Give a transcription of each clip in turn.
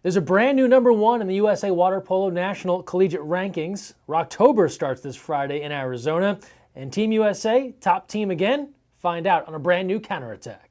There's a brand new #1 in the USA Water Polo National Collegiate Rankings. Rocktober starts this Friday in Arizona. And Team USA, top team again? Find out on a brand new counterattack.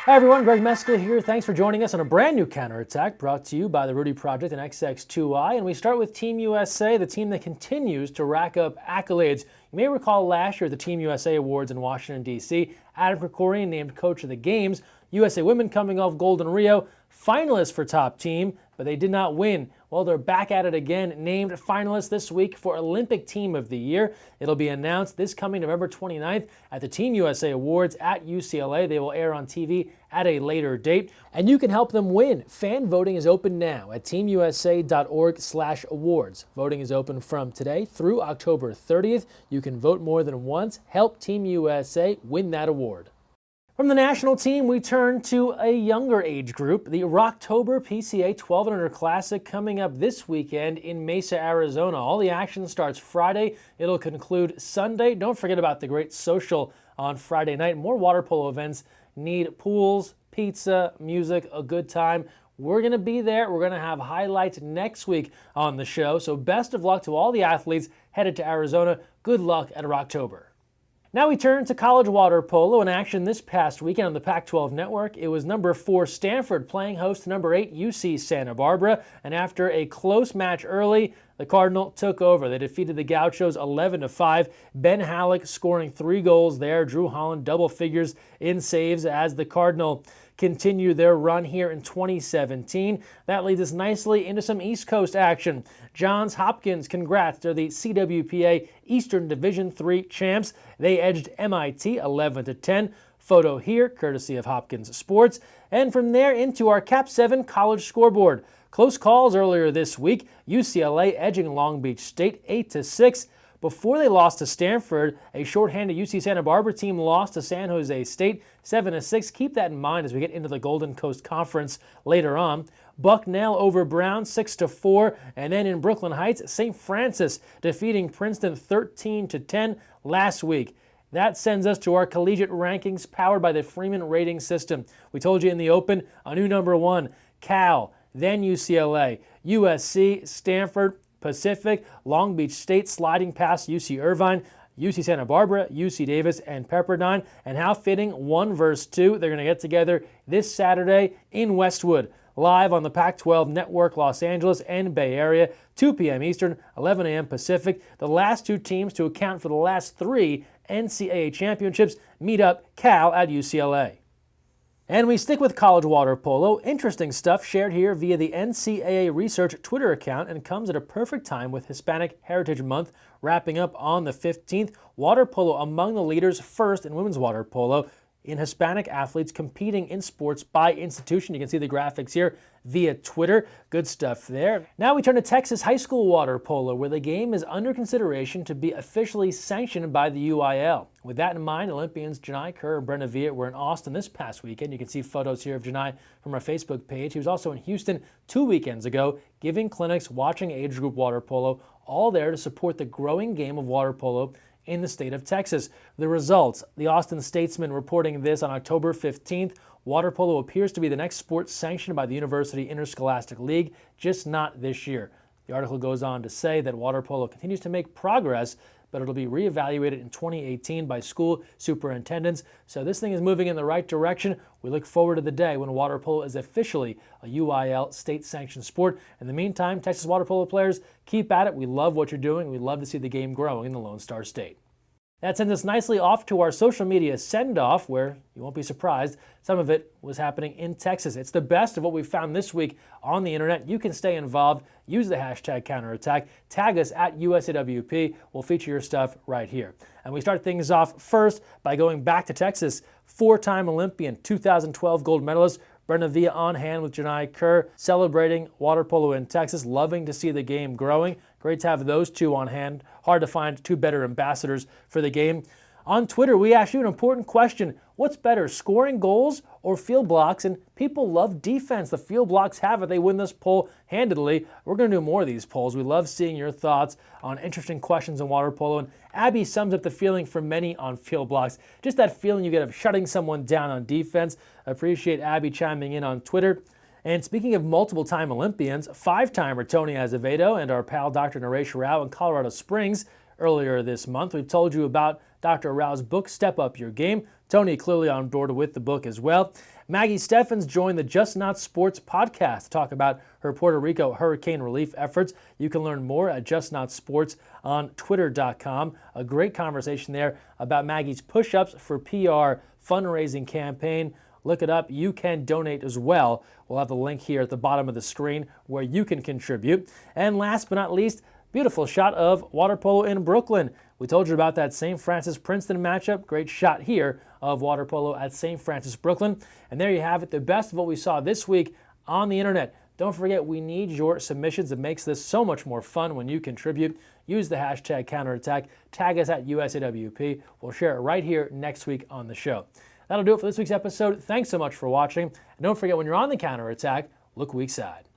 Hi everyone, Greg Mescall here. Thanks for joining us on a brand new counterattack brought to you by the Rudy Project and XX2I. And we start with Team USA, the team that continues to rack up accolades. You may recall last year at the Team USA Awards in Washington, D.C., Adam Krikorian named Coach of the Games. USA Women coming off gold in Rio, finalists for top team, but they did not win. Well, they're back at it again, named finalists this week for Olympic Team of the Year. It'll be announced this coming November 29th at the Team USA Awards at UCLA. They will air on TV at a later date, and you can help them win. Fan voting is open now at teamusa.org/awards. Voting is open from today through October 30th. You can vote more than once. Help Team USA win that award. From the national team, we turn to a younger age group, the Rocktober PCA 12 and Under Classic coming up this weekend in Mesa, Arizona. All the action starts Friday. It'll conclude Sunday. Don't forget about the great social on Friday night. More water polo events need pools, pizza, music, a good time. We're going to be there. We're going to have highlights next week on the show. So best of luck to all the athletes headed to Arizona. Good luck at Rocktober. Now we turn to college water polo in action this past weekend on the Pac-12 network. It was #4 Stanford playing host to #8 UC Santa Barbara, and after a close match early, the Cardinal took over. They defeated the Gauchos 11-5. Ben Halleck scoring 3 goals there. Drew Holland double figures in saves as the Cardinal continue their run here in 2017. That leads us nicely into some East Coast action. Johns Hopkins, congrats. They're the CWPA Eastern Division III champs. They edged MIT 11-10. Photo here, courtesy of Hopkins Sports. And from there into our Cap 7 college scoreboard. Close calls earlier this week. UCLA edging Long Beach State 8-6. Before they lost to Stanford, a shorthanded UC Santa Barbara team lost to San Jose State 7-6. Keep that in mind as we get into the Golden Coast Conference later on. Bucknell over Brown 6-4, and then in Brooklyn Heights, St. Francis defeating Princeton 13-10 last week. That sends us to our collegiate rankings powered by the Freeman rating system. We told you in the open, a new #1, Cal, then UCLA, USC, Stanford, Pacific, Long Beach State sliding past UC Irvine, UC Santa Barbara, UC Davis, and Pepperdine. And how fitting, 1 versus 2. They're going to get together this Saturday in Westwood, live on the Pac-12 Network, Los Angeles and Bay Area, 2 p.m. Eastern, 11 a.m. Pacific. The last 2 teams to account for the last 3 NCAA championships meet up, Cal at UCLA. And we stick with college water polo. Interesting stuff shared here via the NCAA Research Twitter account, and comes at a perfect time with Hispanic Heritage Month wrapping up on the 15th. Water polo among the leaders first in women's water polo in Hispanic athletes competing in sports by institution. You can see the graphics here via Twitter. Good stuff there. Now we turn to Texas high school water polo, where the game is under consideration to be officially sanctioned by the UIL. With that in mind, Olympians Janai Kerr and Brenna Viet were in Austin this past weekend. You can see photos here of Janai from our Facebook page. He was also in Houston 2 weekends ago, giving clinics, watching age group water polo, all there to support the growing game of water polo in the state of Texas. The results, the Austin Statesman reporting this on October 15th. Water polo appears to be the next sport sanctioned by the University Interscholastic League, just not this year. The article goes on to say that water polo continues to make progress, but it'll be reevaluated in 2018 by school superintendents. So this thing is moving in the right direction. We look forward to the day when water polo is officially a UIL state-sanctioned sport. In the meantime, Texas water polo players, keep at it. We love what you're doing. We love to see the game growing in the Lone Star State. That sends us nicely off to our social media send-off, where you won't be surprised, some of it was happening in Texas. It's the best of what we've found this week on the internet. You can stay involved. Use the hashtag counterattack. Tag us at USAWP. We'll feature your stuff right here. And we start things off first by going back to Texas. 4-time Olympian, 2012 gold medalist Brenna Viet on hand with Janai Kerr, celebrating water polo in Texas, loving to see the game growing. Great to have those two on hand. Hard to find two better ambassadors for the game. On Twitter, we asked you an important question. What's better, scoring goals or field blocks? And people love defense. The field blocks have it. They win this poll handedly. We're going to do more of these polls. We love seeing your thoughts on interesting questions in water polo. And Abby sums up the feeling for many on field blocks. Just that feeling you get of shutting someone down on defense. I appreciate Abby chiming in on Twitter. And speaking of multiple-time Olympians, 5-timer Tony Azevedo and our pal Dr. Naresh Rao in Colorado Springs earlier this month. We've told you about Dr. Rao's book, Step Up Your Game. Tony clearly on board with the book as well. Maggie Steffens joined the Just Not Sports podcast to talk about her Puerto Rico hurricane relief efforts. You can learn more at Just Not Sports on twitter.com. A great conversation there about Maggie's push-ups for PR fundraising campaign. Look it up. You can donate as well. We'll have the link here at the bottom of the screen where you can contribute. And last but not least, beautiful shot of water polo in Brooklyn. We told you about that St. Francis-Princeton matchup. Great shot here of water polo at St. Francis, Brooklyn. And there you have it, the best of what we saw this week on the internet. Don't forget, we need your submissions. It makes this so much more fun when you contribute. Use the hashtag counterattack. Tag us at USAWP. We'll share it right here next week on the show. That'll do it for this week's episode. Thanks so much for watching. And don't forget, when you're on the counterattack, look weak side.